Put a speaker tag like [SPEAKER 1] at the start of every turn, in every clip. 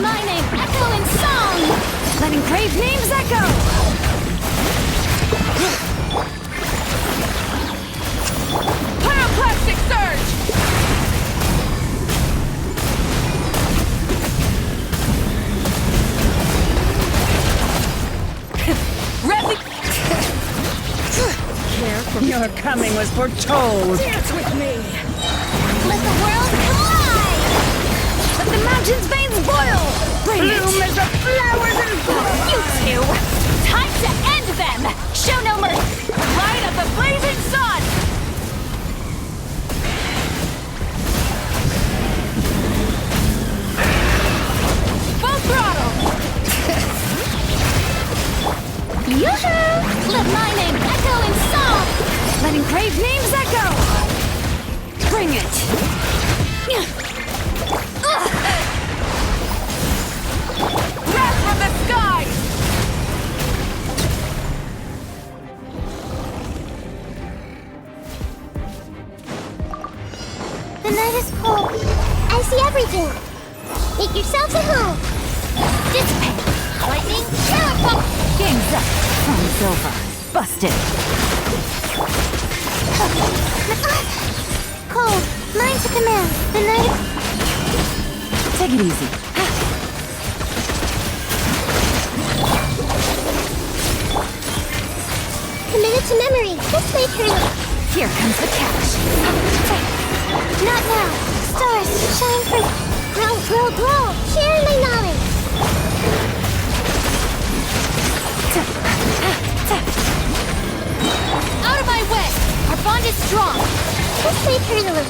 [SPEAKER 1] my name echo in song! Let engraved names echo! Pyroclastic surge!
[SPEAKER 2] Care from your coming was foretold.
[SPEAKER 1] Dance with me! Let the world collide! Let the mountain's veins boil! Bring
[SPEAKER 2] Bloom
[SPEAKER 1] it!
[SPEAKER 2] as the flowers and
[SPEAKER 1] You two! Time to end them! Show no mercy! Light of the blazing sun! Full throttle! Yoo-hoo! Let my name echo in song! Let engraved names echo! Bring it! Wrath from the sky!
[SPEAKER 3] The night is cold. I see everything. Make yourselves at home.
[SPEAKER 1] Dissipate! Lightning, shower! Game's up! Time's over. Busted!
[SPEAKER 3] Cold. Mine to command. The night.
[SPEAKER 1] Take it easy.
[SPEAKER 3] Committed to memory. This way, Colonel.
[SPEAKER 1] Here comes the catch.
[SPEAKER 3] Not now. Stars, shine for. Grow, grow, grow. Share my knowledge.
[SPEAKER 1] Out of my way! Our bond is strong!
[SPEAKER 3] This way, Colonel.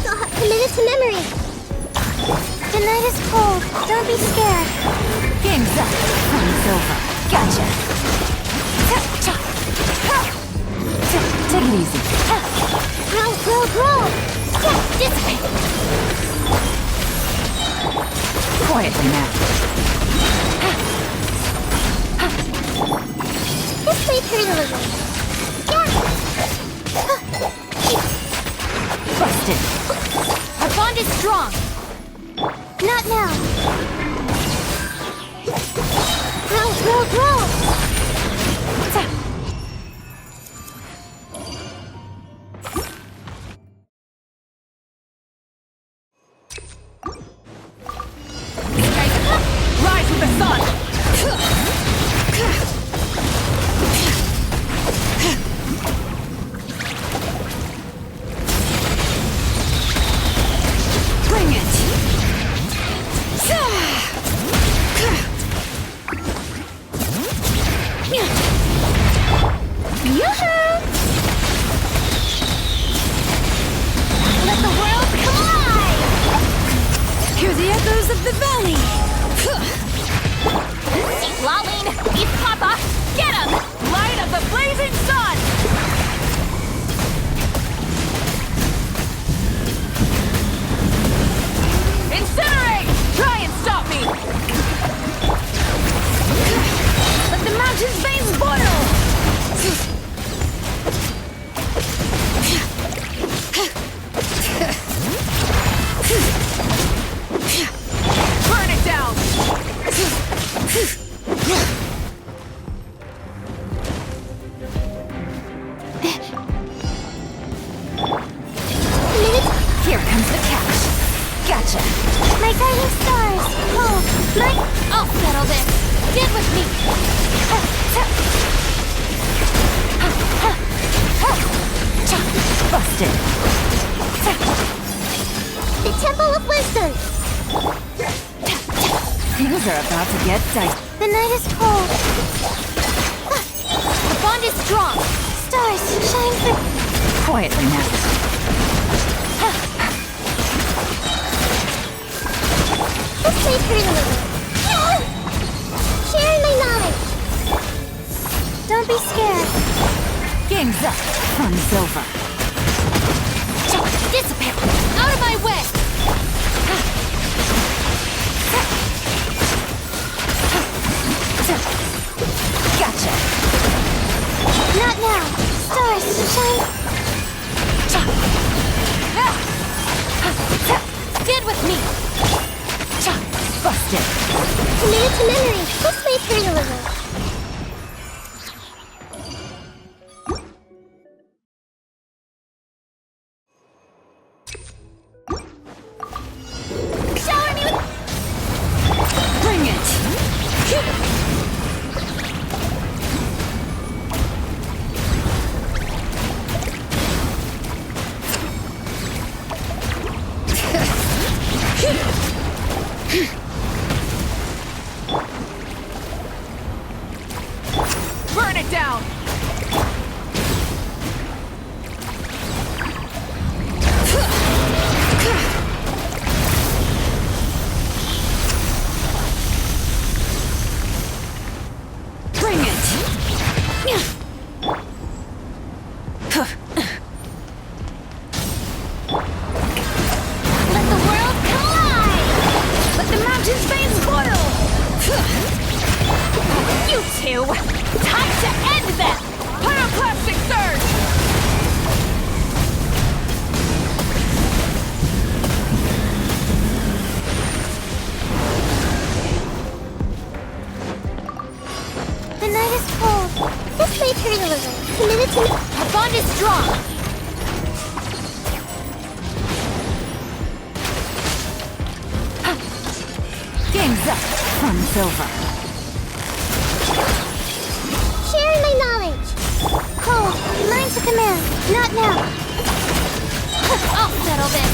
[SPEAKER 3] Stop. Committed to memory. The night is cold. Don't be scared.
[SPEAKER 1] Game's up. Time's over. Gotcha. Take it easy.
[SPEAKER 3] Grow, grow, grow.
[SPEAKER 1] Dissipate. Quietly now.
[SPEAKER 3] This way, Colonel.
[SPEAKER 1] Busted. Our bond is strong.
[SPEAKER 3] Not now. Grow, grow, grow.
[SPEAKER 1] Rise with the sun! Bring it! Yoo-hoo! Let the world collide! Hear the echoes of the valley! Xilonen! East Papa! Get him! Light of the blazing sun! Incinerate! Try and stop me! Let the mountain's veins boil! Burn it down! Here comes the catch. Gotcha.
[SPEAKER 3] My guiding stars. Cold.
[SPEAKER 1] I'll settle this. Get with me. Busted.
[SPEAKER 3] The Temple of Wisdom.
[SPEAKER 1] Things are about to get dicey.
[SPEAKER 3] The night is cold.
[SPEAKER 1] The bond is strong.
[SPEAKER 3] Stars, shine for.
[SPEAKER 1] Quietly now.
[SPEAKER 3] This way, Colonel. Share my knowledge. Don't be scared.
[SPEAKER 1] Game's up. Fun's over. Disappear. Out of my way. Gotcha.
[SPEAKER 3] Not now. Stars, shine.
[SPEAKER 1] Get with me.
[SPEAKER 3] Committed to memory. This made her deliver.
[SPEAKER 1] Shower me with... Bring it! Burn it down! Bring it! Let the world collide! Let the mountain's veins boil! You two! Time to end them! Pyroclastic surge!
[SPEAKER 3] The night is cold. This made her deliver. Committed to me.
[SPEAKER 1] Our bond is strong! Game's up. Fun's over.
[SPEAKER 3] Sharing my knowledge. Cold. Learn to command. Not now.
[SPEAKER 1] I'll settle this!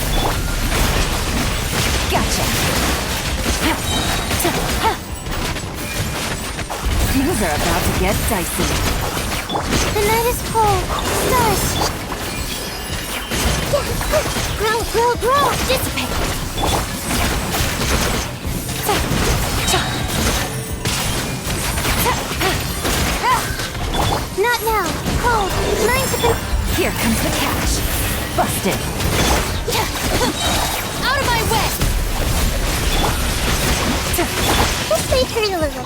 [SPEAKER 1] Gotcha! Things are about to get dicey.
[SPEAKER 3] The night is cold. Stars. Grow, grow, grow.
[SPEAKER 1] Dissipate!
[SPEAKER 3] Not now. Cold. Learn to command.
[SPEAKER 1] Here comes the catch. Busted. Out of my way!
[SPEAKER 3] This made her deliver.